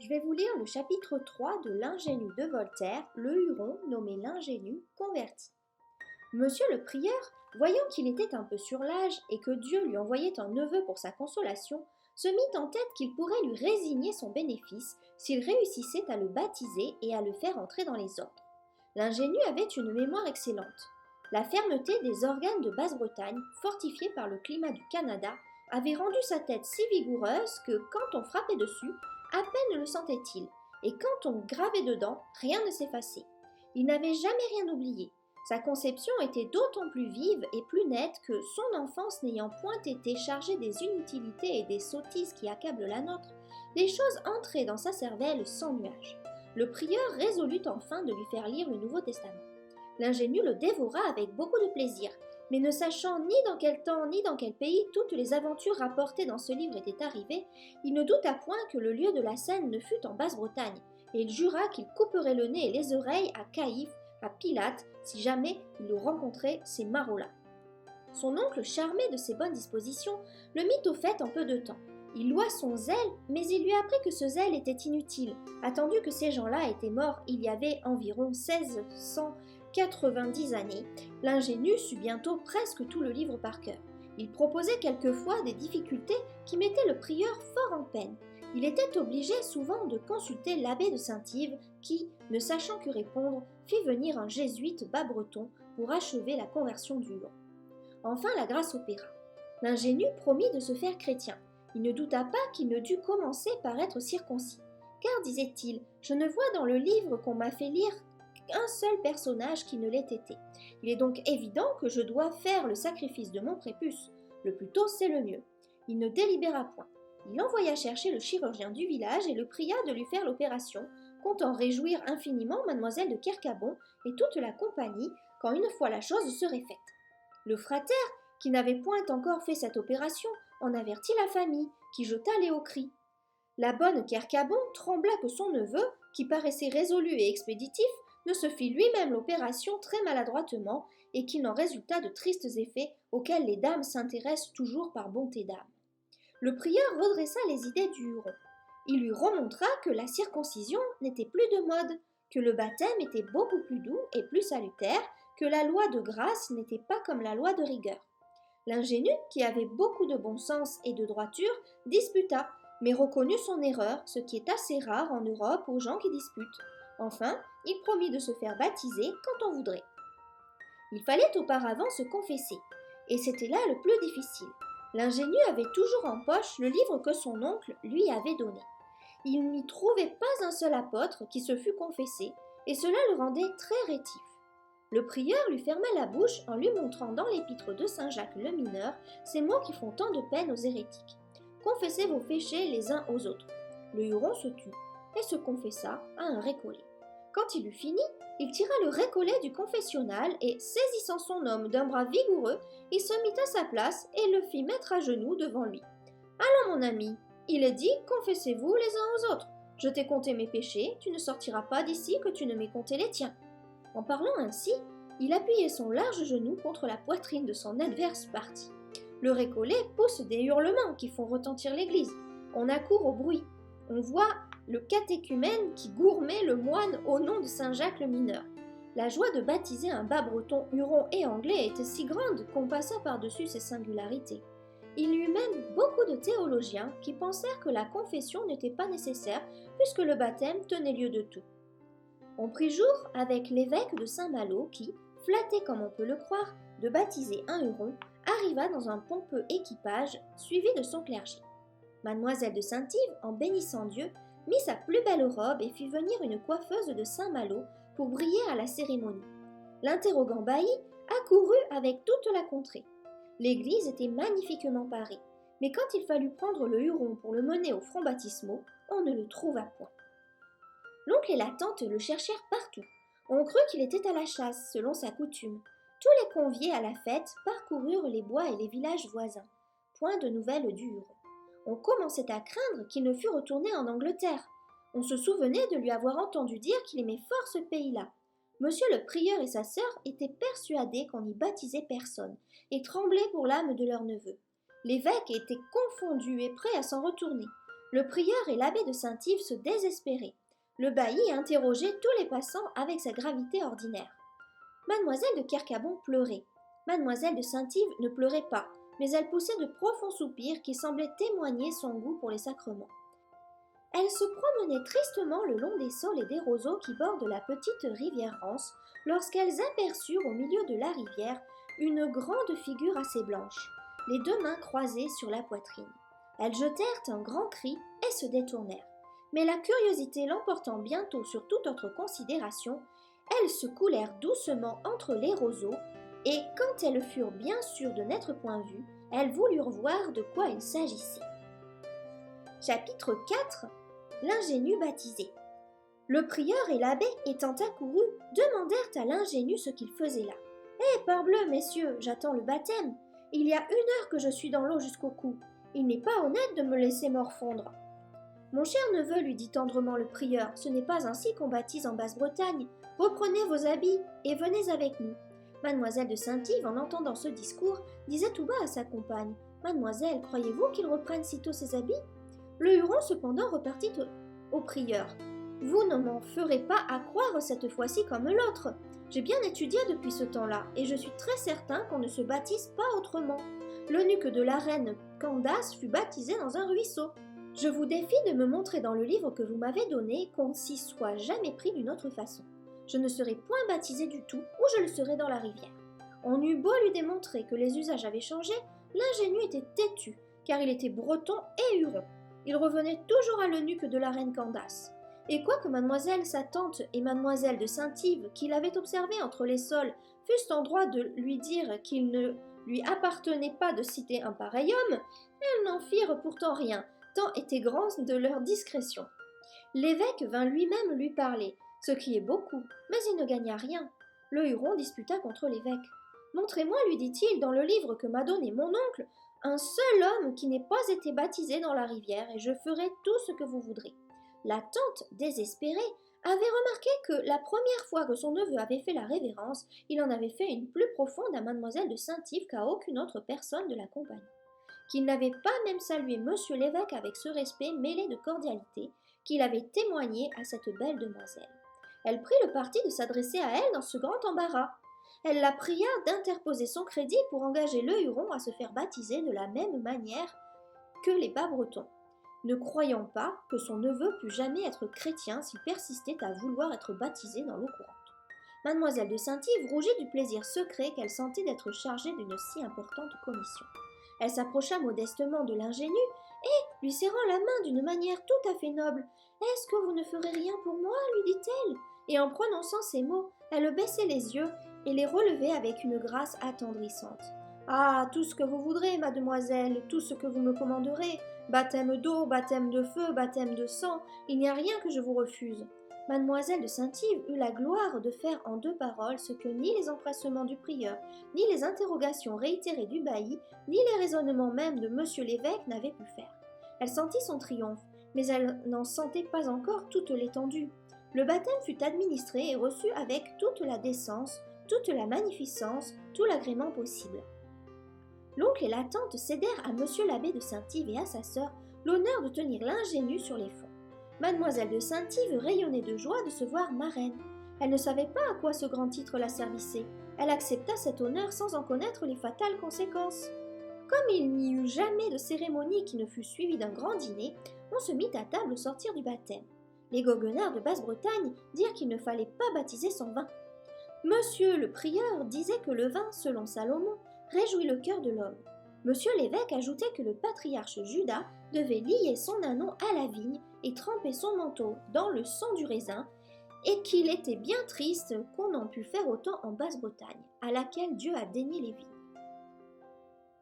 Je vais vous lire le chapitre 3 de l'Ingénu de Voltaire, le Huron nommé l'Ingénu converti. Monsieur le prieur, voyant qu'il était un peu sur l'âge et que Dieu lui envoyait un neveu pour sa consolation, se mit en tête qu'il pourrait lui résigner son bénéfice s'il réussissait à le baptiser et à le faire entrer dans les ordres. L'ingénu avait une mémoire excellente. La fermeté des organes de Basse-Bretagne, fortifiés par le climat du Canada, avait rendu sa tête si vigoureuse que, quand on frappait dessus, à peine le sentait-il, et quand on gravait dedans, rien ne s'effaçait. Il n'avait jamais rien oublié. Sa conception était d'autant plus vive et plus nette que, son enfance n'ayant point été chargée des inutilités et des sottises qui accablent la nôtre, les choses entraient dans sa cervelle sans nuage. Le prieur résolut enfin de lui faire lire le Nouveau Testament. L'ingénu le dévora avec beaucoup de plaisir, mais ne sachant ni dans quel temps ni dans quel pays toutes les aventures rapportées dans ce livre étaient arrivées, il ne douta point que le lieu de la scène ne fût en Basse-Bretagne, et il jura qu'il couperait le nez et les oreilles à Caïphe, à Pilate, si jamais il le rencontrait ces marauds-là. Son oncle, charmé de ses bonnes dispositions, le mit au fait en peu de temps. Il loua son zèle, mais il lui apprit que ce zèle était inutile, attendu que ces gens-là étaient morts il y avait environ 1690 années. L'ingénu sut bientôt presque tout le livre par cœur. Il proposait quelquefois des difficultés qui mettaient le prieur fort en peine. Il était obligé souvent de consulter l'abbé de Saint-Yves qui, ne sachant que répondre, fit venir un jésuite bas-breton pour achever la conversion du Huron. Enfin la grâce opéra. L'ingénu promit de se faire chrétien. Il ne douta pas qu'il ne dût commencer par être circoncis. Car, disait-il, je ne vois dans le livre qu'on m'a fait lire qu'un seul personnage qui ne l'ait été. Il est donc évident que je dois faire le sacrifice de mon prépuce. Le plus tôt c'est le mieux. Il ne délibéra point. Il envoya chercher le chirurgien du village et le pria de lui faire l'opération, comptant réjouir infiniment mademoiselle de Kercabon et toute la compagnie quand une fois la chose serait faite. Le frater, qui n'avait point encore fait cette opération, en avertit la famille, qui jeta les hauts cris. La bonne Kercabon trembla que son neveu, qui paraissait résolu et expéditif, ne se fit lui-même l'opération très maladroitement et qu'il n'en résulta de tristes effets auxquels les dames s'intéressent toujours par bonté d'âme. Le prieur redressa les idées du Huron. Il lui remontra que la circoncision n'était plus de mode, que le baptême était beaucoup plus doux et plus salutaire, que la loi de grâce n'était pas comme la loi de rigueur. L'ingénu, qui avait beaucoup de bon sens et de droiture, disputa, mais reconnut son erreur, ce qui est assez rare en Europe aux gens qui disputent. Enfin, il promit de se faire baptiser quand on voudrait. Il fallait auparavant se confesser, et c'était là le plus difficile. L'ingénu avait toujours en poche le livre que son oncle lui avait donné. Il n'y trouvait pas un seul apôtre qui se fût confessé, et cela le rendait très rétif. Le prieur lui ferma la bouche en lui montrant dans l'épître de Saint Jacques le Mineur ces mots qui font tant de peine aux hérétiques. Confessez vos péchés les uns aux autres. Le Huron se tut et se confessa à un récollet. Quand il eut fini, il tira le récollet du confessionnal et, saisissant son homme d'un bras vigoureux, il se mit à sa place et le fit mettre à genoux devant lui. Allons, mon ami, il est dit, confessez-vous les uns aux autres. Je t'ai compté mes péchés, tu ne sortiras pas d'ici que tu ne m'aies compté les tiens. En parlant ainsi, il appuyait son large genou contre la poitrine de son adverse parti. Le récollet pousse des hurlements qui font retentir l'église. On accourt au bruit. On voit le catéchumène qui gourmait le moine au nom de Saint Jacques le Mineur. La joie de baptiser un bas breton, huron et anglais était si grande qu'on passa par-dessus ces singularités. Il y eut même beaucoup de théologiens qui pensèrent que la confession n'était pas nécessaire puisque le baptême tenait lieu de tout. On prit jour avec l'évêque de Saint-Malo qui, flatté comme on peut le croire, de baptiser un Huron, arriva dans un pompeux équipage suivi de son clergé. Mademoiselle de Saint-Yves, en bénissant Dieu, mit sa plus belle robe et fit venir une coiffeuse de Saint-Malo pour briller à la cérémonie. L'interrogant bailli accourut avec toute la contrée. L'église était magnifiquement parée, mais quand il fallut prendre le Huron pour le mener aux fronts baptismaux, on ne le trouva point. L'oncle et la tante le cherchèrent partout. On crut qu'il était à la chasse, selon sa coutume. Tous les conviés à la fête parcoururent les bois et les villages voisins. Point de nouvelles du Huron. On commençait à craindre qu'il ne fût retourné en Angleterre. On se souvenait de lui avoir entendu dire qu'il aimait fort ce pays-là. Monsieur le prieur et sa sœur étaient persuadés qu'on n'y baptisait personne, et tremblaient pour l'âme de leur neveu. L'évêque était confondu et prêt à s'en retourner. Le prieur et l'abbé de Saint-Yves se désespéraient. Le bailli interrogeait tous les passants avec sa gravité ordinaire. Mademoiselle de Kercabon pleurait. Mademoiselle de Saint-Yves ne pleurait pas, mais elle poussait de profonds soupirs qui semblaient témoigner son goût pour les sacrements. Elle se promenait tristement le long des saules et des roseaux qui bordent la petite rivière Rance, lorsqu'elles aperçurent au milieu de la rivière une grande figure assez blanche, les deux mains croisées sur la poitrine. Elles jetèrent un grand cri et se détournèrent. Mais la curiosité l'emportant bientôt sur toute autre considération, elles se coulèrent doucement entre les roseaux, et quand elles furent bien sûres de n'être point vues, elles voulurent voir de quoi il s'agissait. Chapitre 4. L'ingénu baptisé. Le prieur et l'abbé, étant accourus, demandèrent à l'ingénu ce qu'il faisait là. « Eh, parbleu, messieurs, j'attends le baptême. Il y a 1 heure que je suis dans l'eau jusqu'au cou. Il n'est pas honnête de me laisser morfondre. » « Mon cher neveu, lui dit tendrement le prieur, ce n'est pas ainsi qu'on baptise en Basse-Bretagne. Reprenez vos habits et venez avec nous. » Mademoiselle de Saint-Yves, en entendant ce discours, disait tout bas à sa compagne. « Mademoiselle, croyez-vous qu'il reprenne sitôt ses habits ?» Le Huron cependant repartit au prieur. « Vous ne m'en ferez pas accroire cette fois-ci comme l'autre. J'ai bien étudié depuis ce temps-là, et je suis très certain qu'on ne se baptise pas autrement. L'eunuque de la reine Candace fut baptisé dans un ruisseau. Je vous défie de me montrer dans le livre que vous m'avez donné qu'on s'y soit jamais pris d'une autre façon. Je ne serai point baptisé du tout, ou je le serai dans la rivière. » On eut beau lui démontrer que les usages avaient changé, l'ingénu était têtu, car il était breton et huron. Il revenait toujours à l'eunuque de la reine Candace. Et quoique mademoiselle sa tante et mademoiselle de Saint-Yves, qui l'avaient observé entre les saules, fussent en droit de lui dire qu'il ne lui appartenait pas de citer un pareil homme, elles n'en firent pourtant rien, tant était grande de leur discrétion. L'évêque vint lui-même lui parler, ce qui est beaucoup, mais il ne gagna rien. Le Huron disputa contre l'évêque. « Montrez-moi, lui dit-il, dans le livre que m'a donné mon oncle, un seul homme qui n'ait pas été baptisé dans la rivière, et je ferai tout ce que vous voudrez. » La tante, désespérée, avait remarqué que la première fois que son neveu avait fait la révérence, il en avait fait une plus profonde à mademoiselle de Saint-Yves qu'à aucune autre personne de la compagnie, qu'il n'avait pas même salué monsieur l'évêque avec ce respect mêlé de cordialité qu'il avait témoigné à cette belle demoiselle. Elle prit le parti de s'adresser à elle dans ce grand embarras. Elle la pria d'interposer son crédit pour engager le Huron à se faire baptiser de la même manière que les bas-bretons, ne croyant pas que son neveu pût jamais être chrétien s'il persistait à vouloir être baptisé dans l'eau courante. Mademoiselle de Saint-Yves rougit du plaisir secret qu'elle sentait d'être chargée d'une si importante commission. Elle s'approcha modestement de l'ingénu et, lui serrant la main d'une manière tout à fait noble, « Est-ce que vous ne ferez rien pour moi ?» lui dit-elle. Et en prononçant ces mots, elle baissait les yeux et les relevait avec une grâce attendrissante. « Ah, tout ce que vous voudrez, mademoiselle, tout ce que vous me commanderez, baptême d'eau, baptême de feu, baptême de sang, il n'y a rien que je vous refuse. » Mademoiselle de Saint-Yves eut la gloire de faire en 2 paroles ce que ni les empressements du prieur, ni les interrogations réitérées du bailli, ni les raisonnements même de monsieur l'évêque n'avaient pu faire. Elle sentit son triomphe, mais elle n'en sentait pas encore toute l'étendue. Le baptême fut administré et reçu avec toute la décence, toute la magnificence, tout l'agrément possible. L'oncle et la tante cédèrent à monsieur l'abbé de Saint-Yves et à sa sœur l'honneur de tenir l'ingénu sur les fonds. Mademoiselle de Saint-Yves rayonnait de joie de se voir marraine. Elle ne savait pas à quoi ce grand titre la servissait. Elle accepta cet honneur sans en connaître les fatales conséquences. Comme il n'y eut jamais de cérémonie qui ne fût suivie d'un grand dîner, on se mit à table au sortir du baptême. Les goguenards de Basse-Bretagne dirent qu'il ne fallait pas baptiser sans vin. Monsieur le prieur disait que le vin, selon Salomon, réjouit le cœur de l'homme. Monsieur l'évêque ajoutait que le patriarche Judas devait lier son ânon à la vigne et tremper son manteau dans le sang du raisin, et qu'il était bien triste qu'on en pût faire autant en Basse-Bretagne, à laquelle Dieu a dénié les vignes.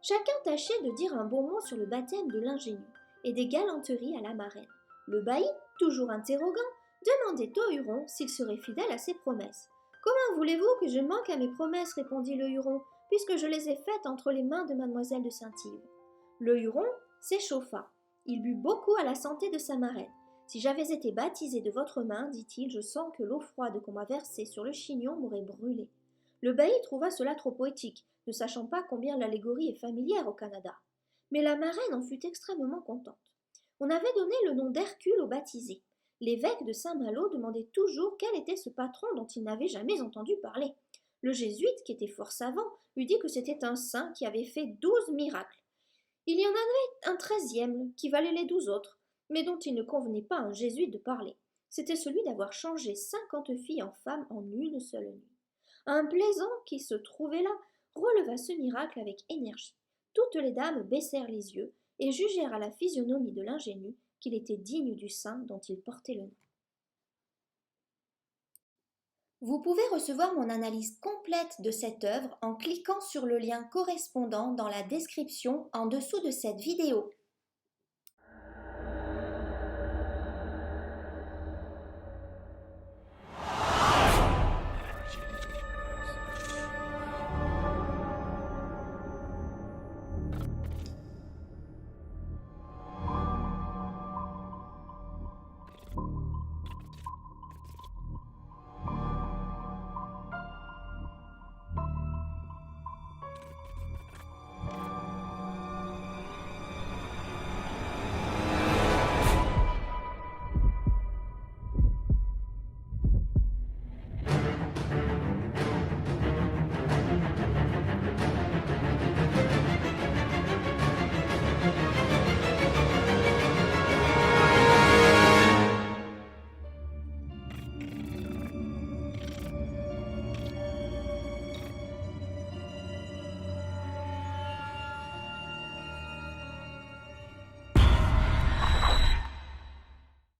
Chacun tâchait de dire un bon mot sur le baptême de l'ingénu, et des galanteries à la marraine. Le bailli, toujours interrogant, demandait au Huron s'il serait fidèle à ses promesses. « Comment voulez-vous que je manque à mes promesses ?» répondit le Huron, « puisque je les ai faites entre les mains de mademoiselle de Saint-Yves. » Le Huron s'échauffa. Il but beaucoup à la santé de sa marraine. « Si j'avais été baptisé de votre main, dit-il, je sens que l'eau froide qu'on m'a versée sur le chignon m'aurait brûlé. » Le bailli trouva cela trop poétique, ne sachant pas combien l'allégorie est familière au Canada. Mais la marraine en fut extrêmement contente. On avait donné le nom d'Hercule au baptisé. L'évêque de Saint-Malo demandait toujours quel était ce patron dont il n'avait jamais entendu parler. Le jésuite, qui était fort savant, lui dit que c'était un saint qui avait fait 12 miracles. Il y en avait un 13e qui valait les 12 autres, mais dont il ne convenait pas à un jésuite de parler. C'était celui d'avoir changé 50 filles en femmes en une seule nuit. Un plaisant qui se trouvait là releva ce miracle avec énergie. Toutes les dames baissèrent les yeux et jugèrent à la physionomie de l'ingénu qu'il était digne du saint dont il portait le nom. Vous pouvez recevoir mon analyse complète de cette œuvre en cliquant sur le lien correspondant dans la description en dessous de cette vidéo.